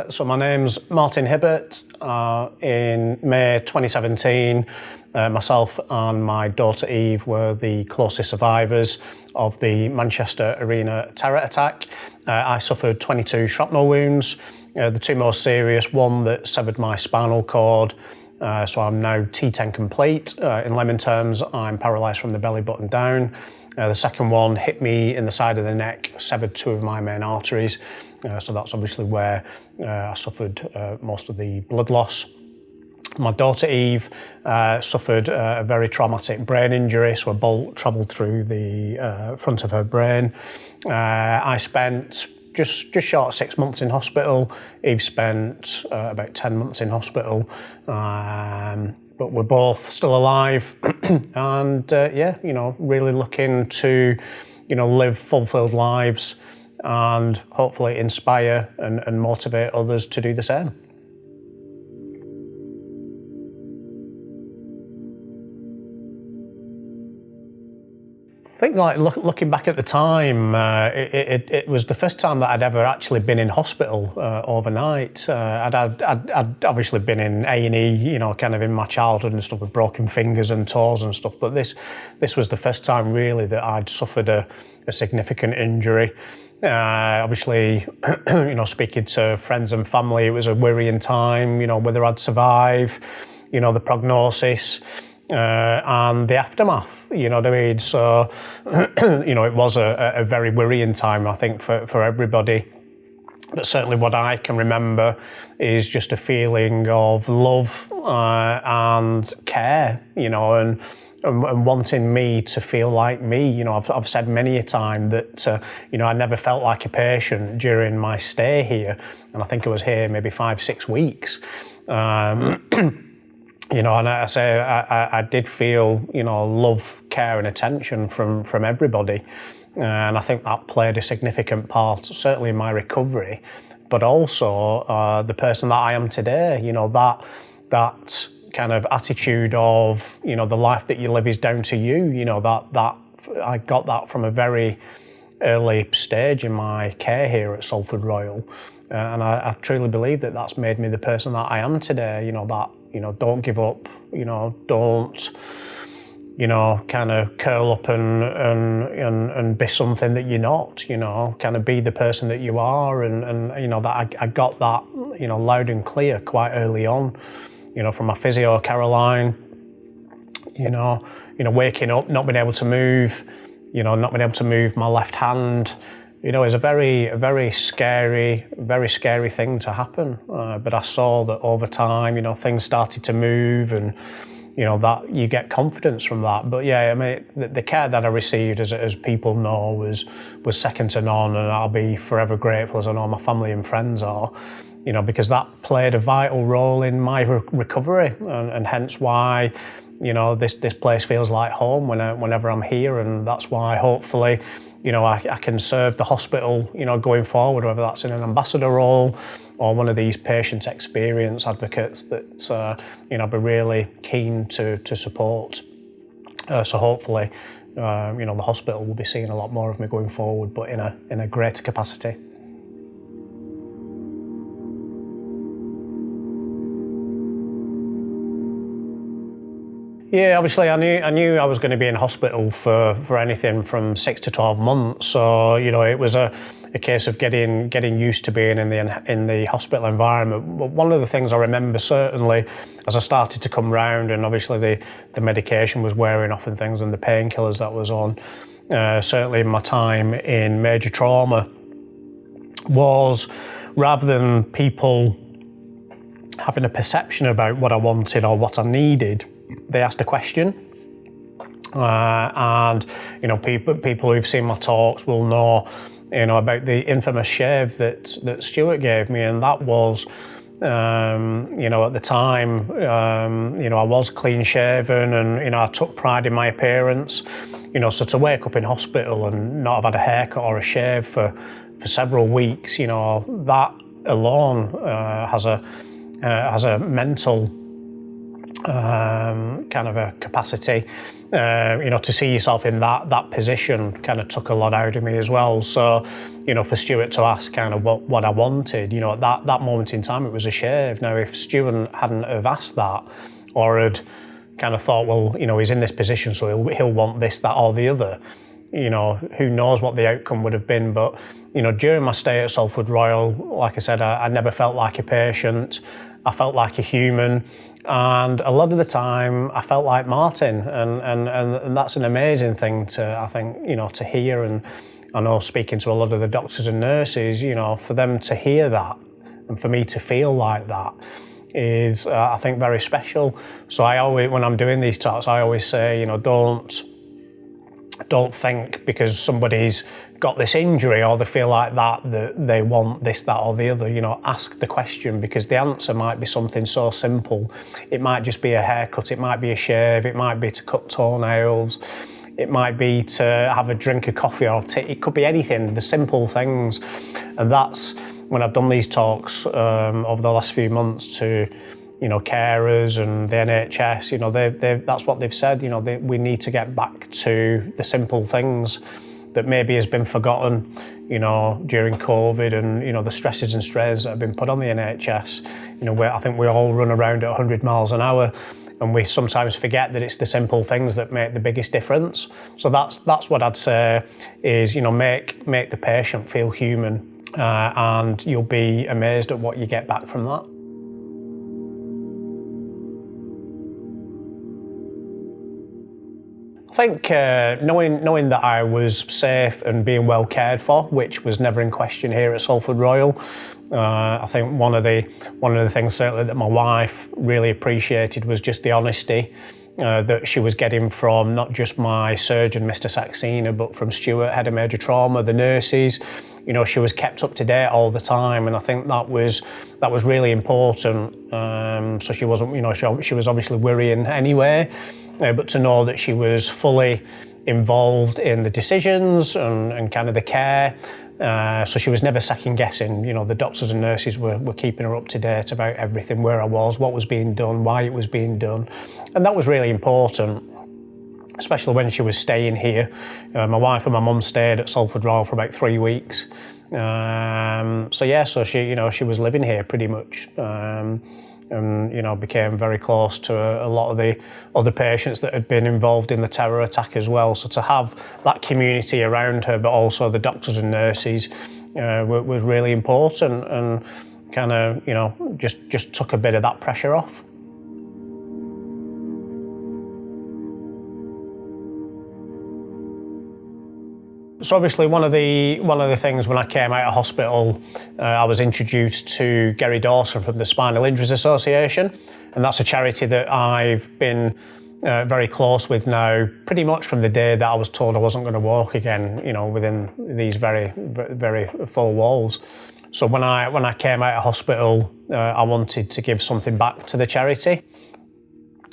So my name's Martin Hibbert. In May 2017, myself and my daughter Eve were the closest survivors of the Manchester Arena terror attack. I suffered 22 shrapnel wounds, the two most serious, one that severed my spinal cord, so I'm now T10 complete. In layman terms, I'm paralysed from the belly button down. The second one hit me in the side of the neck, severed two of my main arteries. So that's obviously where I suffered most of the blood loss. My daughter Eve suffered a very traumatic brain injury, so a bolt travelled through the front of her brain. I spent just short of 6 months in hospital. Eve spent about 10 months in hospital. But we're both still alive and really looking to, live fulfilled lives and hopefully inspire and motivate others to do the same. I think looking back at the time, it was the first time that I'd ever actually been in hospital overnight. I'd obviously been in A&E, kind of in my childhood and stuff with broken fingers and toes and stuff, but this was the first time really that I'd suffered a significant injury. Obviously, speaking to friends and family, it was a worrying time, whether I'd survive, the prognosis. And the aftermath, you know what I mean? So, it was a very worrying time, I think, for everybody. But certainly what I can remember is just a feeling of love and care, and wanting me to feel like me. I've said many a time that, I never felt like a patient during my stay here. And I think I was here maybe 5-6 weeks. And I did feel, love, care and attention from everybody. And I think that played a significant part, certainly in my recovery, but also the person that I am today, that kind of attitude of, the life that you live is down to you, that I got that from a very early stage in my care here at Salford Royal. And I truly believe that that's made me the person that I am today, don't give up, don't, kind of curl up and be something that you're not, kind of be the person that you are. And that I got that, loud and clear quite early on, from my physio, Caroline, waking up, not being able to move, not being able to move my left hand, is a very scary thing to happen. But I saw that over time, things started to move and, that you get confidence from that. But yeah, I mean, the care that I received, as people know, was second to none, and I'll be forever grateful, as I know my family and friends are, because that played a vital role in my recovery, and hence why, this place feels like home whenever I'm here, and that's why hopefully, I can serve the hospital, going forward, whether that's in an ambassador role or one of these patient experience advocates that, be really keen to support. So hopefully, the hospital will be seeing a lot more of me going forward, but in a greater capacity. Yeah, obviously I knew I was going to be in hospital for anything from 6 to 12 months. So, it was a case of getting used to being in the hospital environment. But one of the things I remember certainly as I started to come round, and obviously the medication was wearing off and things, and the painkillers that was on, certainly in my time in major trauma, was rather than people having a perception about what I wanted or what I needed, they asked a question, and people who've seen my talks will know, about the infamous shave that Stuart gave me, and that was, at the time, I was clean shaven, and I took pride in my appearance, so to wake up in hospital and not have had a haircut or a shave for several weeks, that alone has a mental kind of a capacity. To see yourself in that position kind of took a lot out of me as well. So, for Stuart to ask kind of what I wanted, at that moment in time, it was a shame. Now, if Stuart hadn't have asked that, or had kind of thought, well, he's in this position, so he'll want this, that, or the other, who knows what the outcome would have been. But, during my stay at Salford Royal, like I said, I never felt like a patient. I felt like a human, and a lot of the time I felt like Martin, and that's an amazing thing to, I think, to hear. And I know, speaking to a lot of the doctors and nurses, for them to hear that and for me to feel like that is, I think, very special. So I always, when I'm doing these talks, I always say, don't think because somebody's got this injury or they feel like that they want this, that, or the other. Ask the question, because the answer might be something so simple. It might just be a haircut, it might be a shave, it might be to cut toenails, it might be to have a drink of coffee or tea. It could be anything, the simple things. And that's when I've done these talks over the last few months to carers and the NHS, that's what they've said. We need to get back to the simple things that maybe has been forgotten, during COVID and, the stresses and strains that have been put on the NHS. Where I think we all run around at 100 miles an hour, and we sometimes forget that it's the simple things that make the biggest difference. So that's what I'd say is, make the patient feel human, and you'll be amazed at what you get back from that. I think knowing that I was safe and being well cared for, which was never in question here at Salford Royal, I think one of the things certainly that my wife really appreciated was just the honesty that she was getting from not just my surgeon, Mr. Saxena, but from Stuart, head of major trauma, the nurses. She was kept up to date all the time, and I think that was really important. So she wasn't, she was obviously worrying anyway, but to know that she was fully involved in the decisions and kind of the care. So she was never second guessing. The doctors and nurses were keeping her up to date about everything, where I was, what was being done, why it was being done. And that was really important, especially when she was staying here. My wife and my mum stayed at Salford Royal for about 3 weeks. So she was living here pretty much. And became very close to a lot of the other patients that had been involved in the terror attack as well. So to have that community around her, but also the doctors and nurses, was really important, and kind of just took a bit of that pressure off. So obviously one of the things when I came out of hospital, I was introduced to Gary Dawson from the Spinal Injuries Association, and that's a charity that I've been very close with now, pretty much from the day that I was told I wasn't going to walk again, within these very, very four walls. So when I came out of hospital, I wanted to give something back to the charity.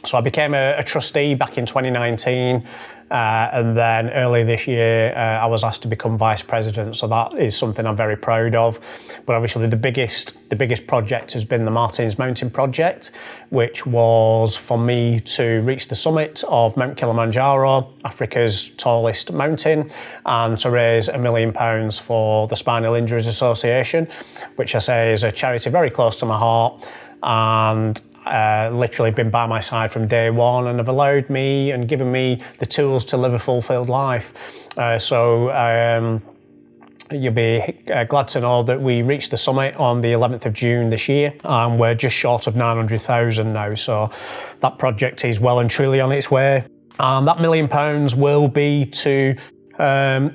So I became a trustee back in 2019, and then early this year I was asked to become vice president. So that is something I'm very proud of. But obviously the biggest project has been the Martin's Mountain project, which was for me to reach the summit of Mount Kilimanjaro, Africa's tallest mountain, and to raise £1 million for the Spinal Injuries Association, which I say is a charity very close to my heart, and literally been by my side from day one, and have allowed me and given me the tools to live a fulfilled life. You'll be glad to know that we reached the summit on the 11th of June this year, and we're just short of 900,000 now. So that project is well and truly on its way. And that £1 million will be to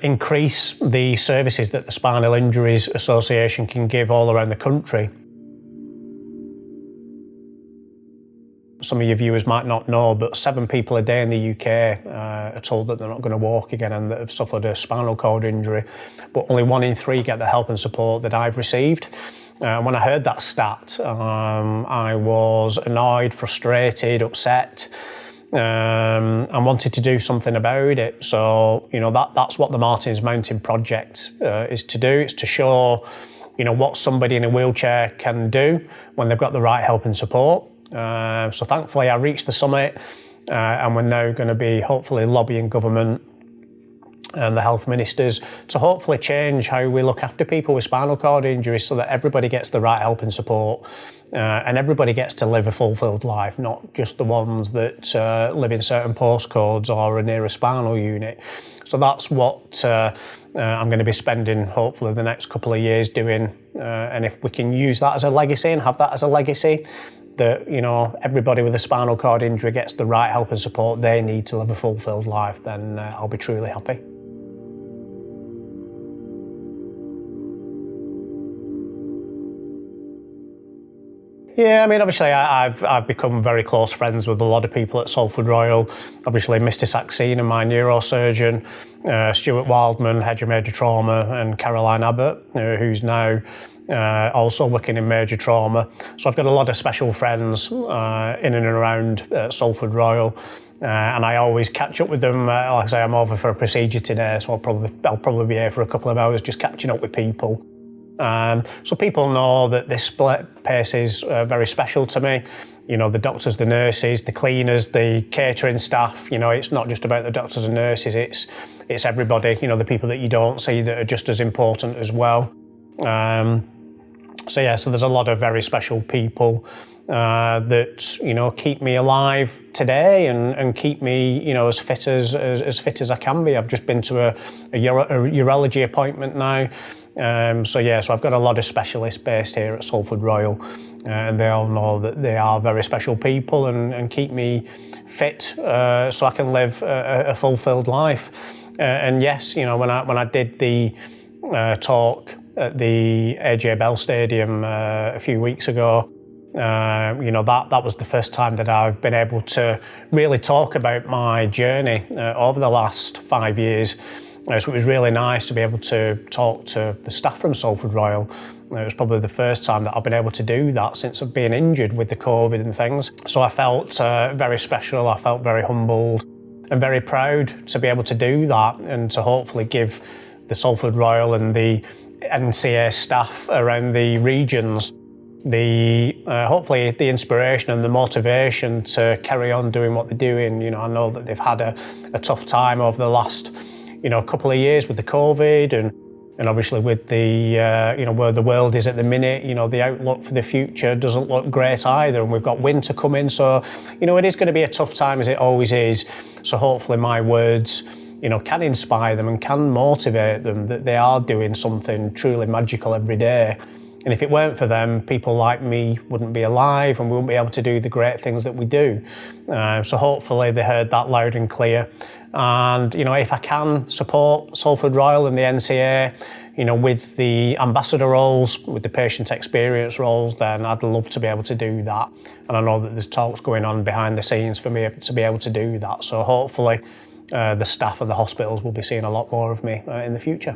increase the services that the Spinal Injuries Association can give all around the country. Some of your viewers might not know, but 7 people a day in the UK are told that they're not going to walk again and that have suffered a spinal cord injury, but only 1 in 3 get the help and support that I've received. When I heard that stat, I was annoyed, frustrated, upset, and wanted to do something about it. So, that's what the Martin's Mountain project is to do. It's to show, what somebody in a wheelchair can do when they've got the right help and support. So thankfully I reached the summit, and we're now going to be hopefully lobbying government and the health ministers to hopefully change how we look after people with spinal cord injuries so that everybody gets the right help and support, and everybody gets to live a fulfilled life, not just the ones that live in certain postcodes or are near a spinal unit. So that's what I'm going to be spending hopefully the next couple of years doing, and if we can use that as a legacy and have that as a legacy, that, you know, everybody with a spinal cord injury gets the right help and support they need to live a fulfilled life, then I'll be truly happy. Yeah, I mean, obviously I've become very close friends with a lot of people at Salford Royal. Obviously Mr Saxena, my neurosurgeon, Stuart Wildman, head of major trauma, and Caroline Abbott, who's now also working in major trauma. So I've got a lot of special friends in and around Salford Royal. And I always catch up with them. Like I say, I'm over for a procedure today, so I'll probably be here for a couple of hours just catching up with people. So people know that this place is very special to me. You know, the doctors, the nurses, the cleaners, the catering staff, you know, it's not just about the doctors and nurses, it's everybody, you know, the people that you don't see that are just as important as well. So there's a lot of very special people that, you know, keep me alive today and keep me, you know, as fit as I can be. I've just been to a urology appointment now. So I've got a lot of specialists based here at Salford Royal, and they all know that they are very special people and keep me fit so I can live a fulfilled life. And yes, you know, when I did the talk at the AJ Bell Stadium a few weeks ago, you know, that was the first time that I've been able to really talk about my journey over the last 5 years. So it was really nice to be able to talk to the staff from Salford Royal. It was probably the first time that I've been able to do that since I've been injured with the COVID and things. So I felt very special, I felt very humbled and very proud to be able to do that and to hopefully give the Salford Royal and the NCA staff around the regions hopefully the inspiration and the motivation to carry on doing what they're doing. You know, I know that they've had a tough time over the last, you know, couple of years with the COVID and obviously with the, you know, where the world is at the minute, you know, the outlook for the future doesn't look great either, and we've got winter coming. So, you know, it is going to be a tough time as it always is. So hopefully my words, you know, can inspire them and can motivate them that they are doing something truly magical every day. And if it weren't for them, people like me wouldn't be alive and we wouldn't be able to do the great things that we do. So hopefully they heard that loud and clear. And, you know, if I can support Salford Royal and the NCA, you know, with the ambassador roles, with the patient experience roles, then I'd love to be able to do that. And I know that there's talks going on behind the scenes for me to be able to do that. So hopefully the staff of the hospitals will be seeing a lot more of me in the future.